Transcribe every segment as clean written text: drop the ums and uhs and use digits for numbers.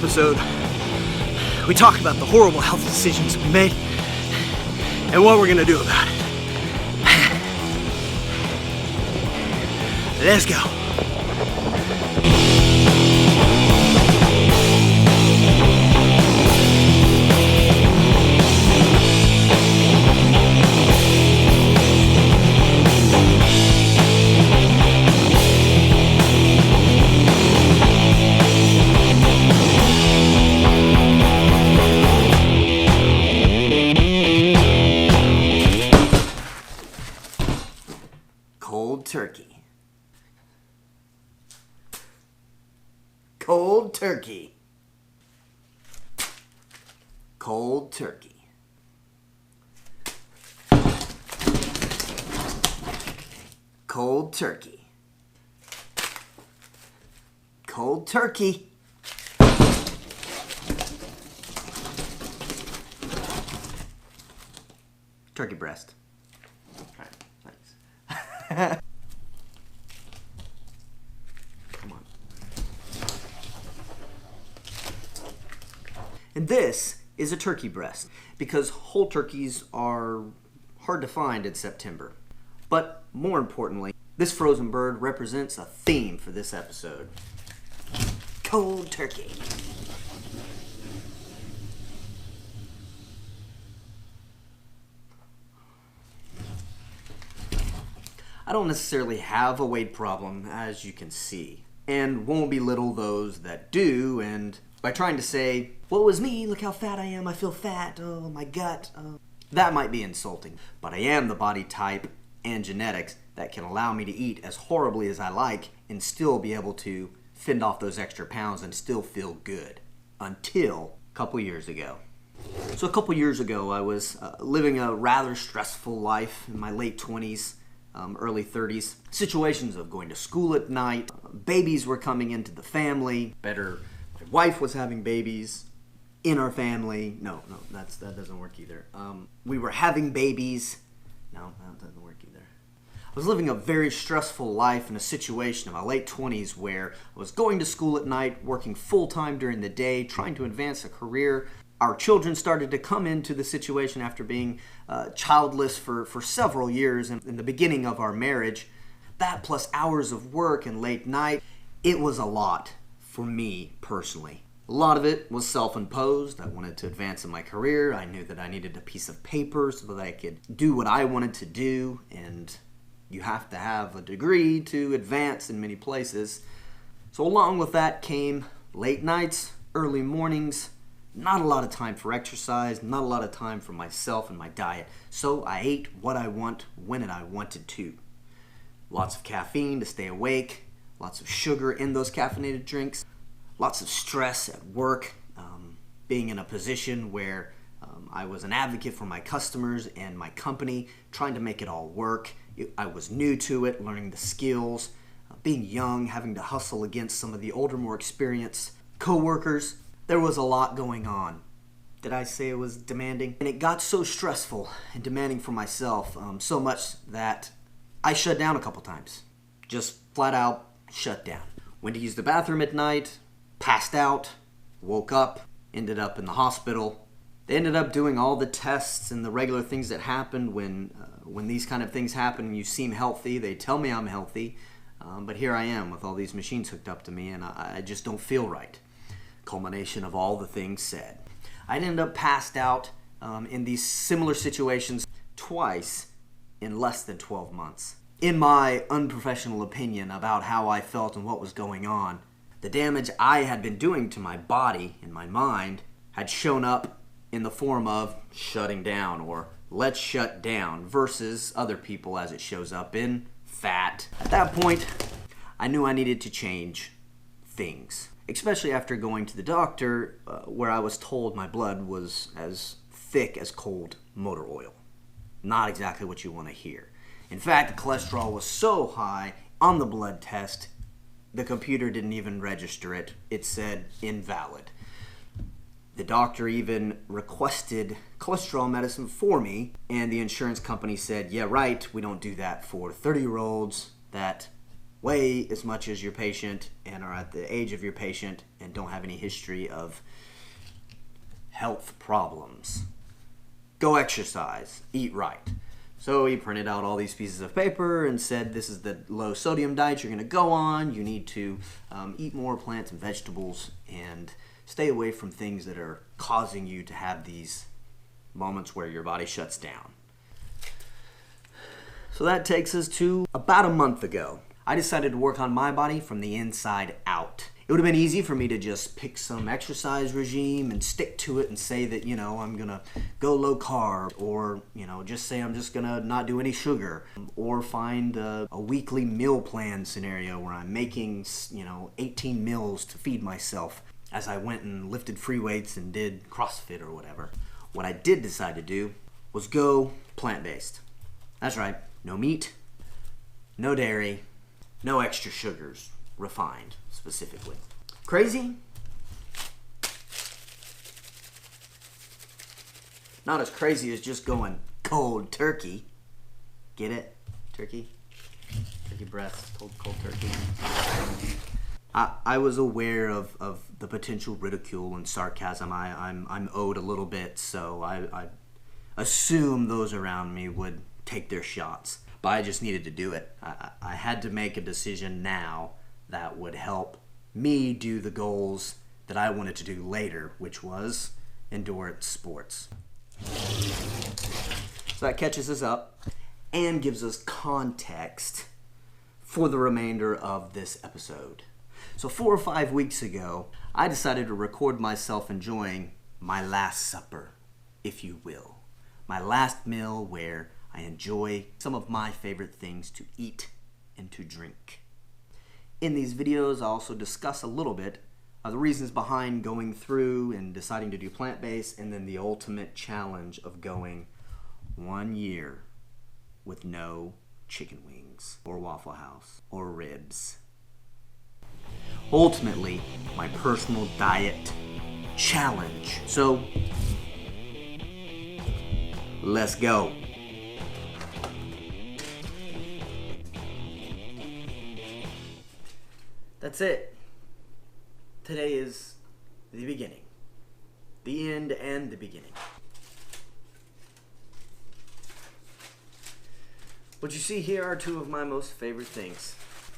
episode, we talk about the horrible health decisions we made and what we're gonna do about it. Let's go. Cold turkey. Cold turkey. Cold turkey. Cold turkey. Cold turkey. Turkey breast. All right, thanks. Come on. And this is a turkey breast because whole turkeys are hard to find in September. But more importantly, this frozen bird represents a theme for this episode. Cold turkey. I don't necessarily have a weight problem, as you can see, and won't belittle those that do, and by trying to say, woe is me, look how fat I am, I feel fat, oh my gut, that might be insulting. But I am the body type and genetics that can allow me to eat as horribly as I like and still be able to fend off those extra pounds and still feel good. Until a couple years ago. So a couple years ago, I was living a rather stressful life in my late 20s. Early 30s, situations of going to school at night, babies were coming into the family, my wife was having babies in our family. No, that doesn't work either. We were having babies. No, that doesn't work either. I was living a very stressful life in a situation in my late 20s where I was going to school at night, working full-time during the day, trying to advance a career. Our children started to come into the situation after being childless for several years in the beginning of our marriage. That plus hours of work and late night, it was a lot for me personally. A lot of it was self-imposed. I wanted to advance in my career. I knew that I needed a piece of paper so that I could do what I wanted to do, and you have to have a degree to advance in many places. So along with that came late nights, early mornings, not a lot of time for exercise, not a lot of time for myself and my diet. So I ate what I want when I wanted to. Lots of caffeine to stay awake, lots of sugar in those caffeinated drinks, lots of stress at work, being in a position where I was an advocate for my customers and my company, trying to make it all work. I was new to it, learning the skills, being young, having to hustle against some of the older, more experienced coworkers. There was a lot going on. Did I say it was demanding? And it got so stressful and demanding for myself, so much that I shut down a couple times. Just flat out shut down. Went to use the bathroom at night, passed out, woke up, ended up in the hospital. They ended up doing all the tests and the regular things that happen when these kind of things happen and you seem healthy. They tell me I'm healthy, but here I am with all these machines hooked up to me and I just don't feel right. Culmination of all the things said. I ended up passed out in these similar situations twice in less than 12 months. In my unprofessional opinion about how I felt and what was going on, the damage I had been doing to my body and my mind had shown up in the form of shutting down or let's shut down versus other people as it shows up in fat. At that point, I knew I needed to change things. Especially after going to the doctor where I was told my blood was as thick as cold motor oil. Not exactly what you want to hear. In fact, the cholesterol was so high on the blood test, the computer didn't even register it. It said invalid. The doctor even requested cholesterol medicine for me, and the insurance company said, yeah, right, we don't do that for 30-year-olds that weigh as much as your patient and are at the age of your patient and don't have any history of health problems. Go exercise, eat right. So he printed out all these pieces of paper and said, this is the low sodium diet you're going to go on. You need to eat more plants and vegetables and stay away from things that are causing you to have these moments where your body shuts down. So that takes us to about a month ago. I decided to work on my body from the inside out. It would have been easy for me to just pick some exercise regime and stick to it and say that, I'm going to go low carb, or, just say I'm just going to not do any sugar, or find a weekly meal plan scenario where I'm making, 18 meals to feed myself as I went and lifted free weights and did CrossFit or whatever. What I did decide to do was go plant-based. That's right, no meat, no dairy, no extra sugars, refined specifically. Crazy? Not as crazy as just going cold turkey. Get it? Turkey? Turkey breast, cold turkey. I was aware of the potential ridicule and sarcasm I'm owed a little bit, so I assume those around me would take their shots. But I just needed to do it. I had to make a decision now that would help me do the goals that I wanted to do later, which was endurance sports. So that catches us up and gives us context for the remainder of this episode. So 4 or 5 weeks ago, I decided to record myself enjoying my last supper, if you will. My last meal where I enjoy some of my favorite things to eat and to drink. In these videos, I also discuss a little bit of the reasons behind going through and deciding to do plant-based, and then the ultimate challenge of going 1 year with no chicken wings or Waffle House or ribs. Ultimately, my personal diet challenge. So, let's go. That's it. Today is the beginning. The end and the beginning. What you see here are two of my most favorite things.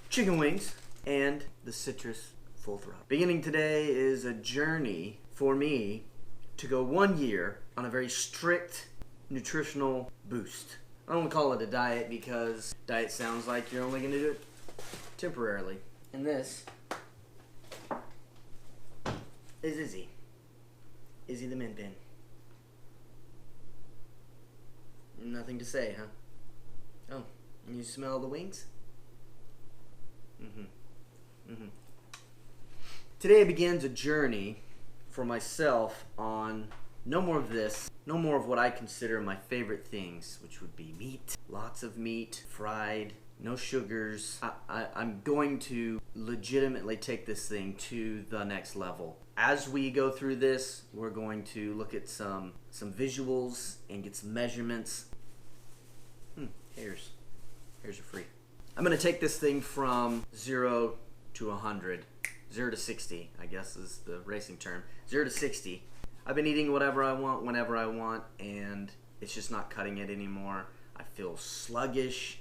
Chicken wings and the citrus full throttle. Beginning today is a journey for me to go 1 year on a very strict nutritional boost. I don't want to call it a diet because diet sounds like you're only going to do it temporarily. And this is Izzy. Izzy the Min Bin. Nothing to say, huh? Oh, and you smell the wings? Today begins a journey for myself on no more of this, no more of what I consider my favorite things, which would be meat, lots of meat, fried, no sugars. I'm going to legitimately take this thing to the next level. As we go through this, we're going to look at some visuals and get some measurements. Hairs are free. I'm going to take this thing from 0 to 100. 0 to 60, I guess is the racing term. 0 to 60. I've been eating whatever I want, whenever I want, and it's just not cutting it anymore. I feel sluggish.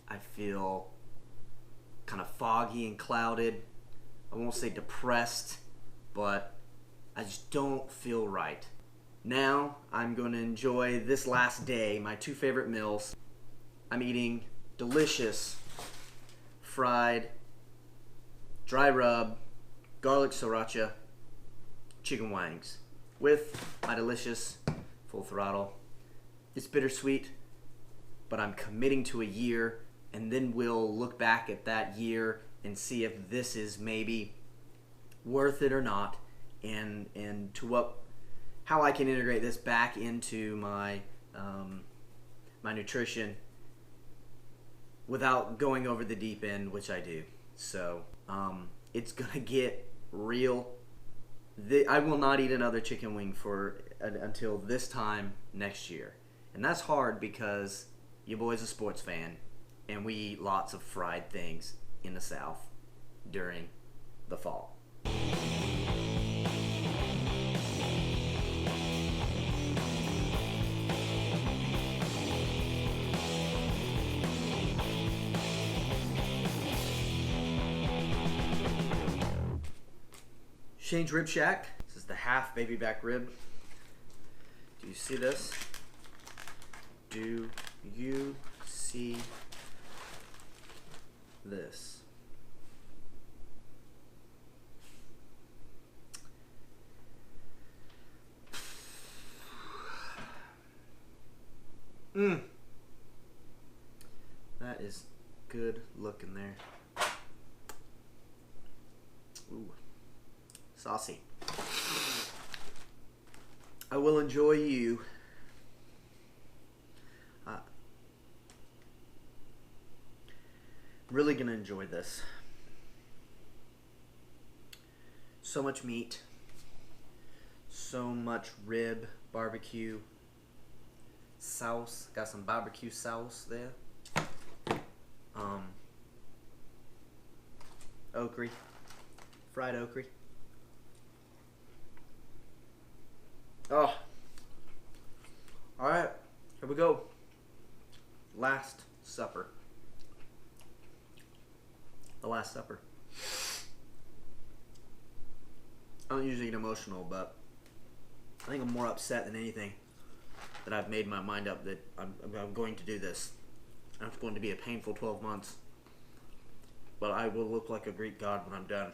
I feel kind of foggy and clouded. I won't say depressed, but I just don't feel right. Now I'm going to enjoy this last day, my 2 favorite meals. I'm eating delicious fried dry rub garlic sriracha chicken wings with my delicious full throttle. It's bittersweet, but I'm committing to a year, and then we'll look back at that year and see if this is maybe worth it or not, and to how I can integrate this back into my my nutrition without going over the deep end, which I do. So it's gonna get real. I will not eat another chicken wing until this time next year, and that's hard because your boy's a sports fan, and we eat lots of fried things in the South during the fall. Shane's Rib Shack. This is the half baby back rib. Do you see this? Do you see this? That is good looking there. Ooh. Saucy. I will enjoy you. Really gonna enjoy this. So much meat. So much rib, barbecue, sauce. Got some barbecue sauce there. Okra. Fried okra. Oh. Alright, here we go. Last Supper. The Last Supper. I don't usually get emotional, but I think I'm more upset than anything that I've made my mind up that I'm going to do this. And it's going to be a painful 12 months. But I will look like a Greek god when I'm done.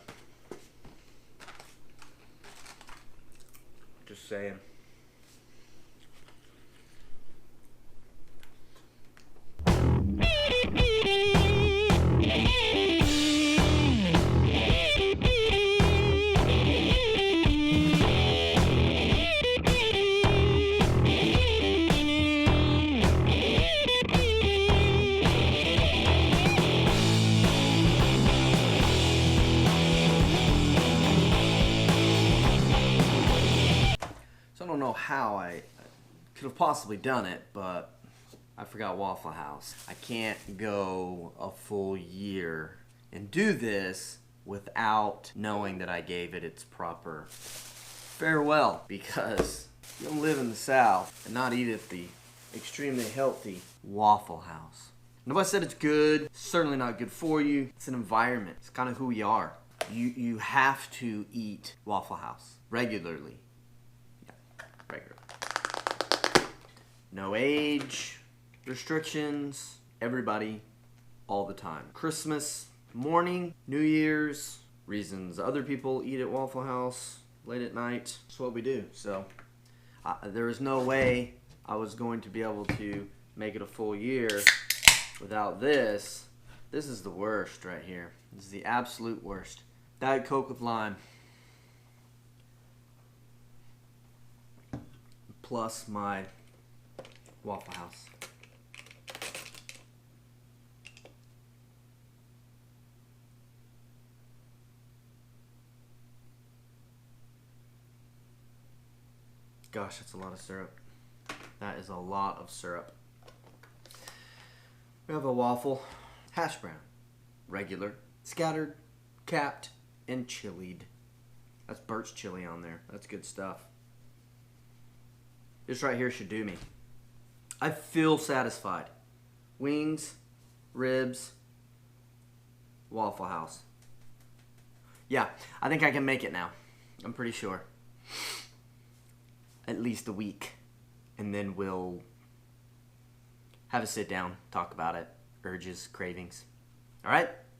Just saying. I don't know how I could have possibly done it, but I forgot Waffle House. I can't go a full year and do this without knowing that I gave it its proper farewell, because you don't live in the South and not eat at the extremely healthy Waffle House. Nobody said it's good. It's certainly not good for you. It's an environment. It's kind of who we are. You have to eat Waffle House regularly. Regular. No age restrictions. Everybody, all the time. Christmas morning, New Year's, reasons other people eat at Waffle House late at night. That's what we do. So there is no way I was going to be able to make it a full year without this. This is the worst right here. This is the absolute worst. Diet Coke with lime. Plus my Waffle House. Gosh, that's a lot of syrup. That is a lot of syrup. We have a waffle, hash brown, regular, scattered, capped, and chilied. That's birch chili on there. That's good stuff. This right here should do me. I feel satisfied. Wings, ribs, Waffle House. Yeah, I think I can make it now. I'm pretty sure. At least a week. And then we'll have a sit down, talk about it, urges, cravings. All right?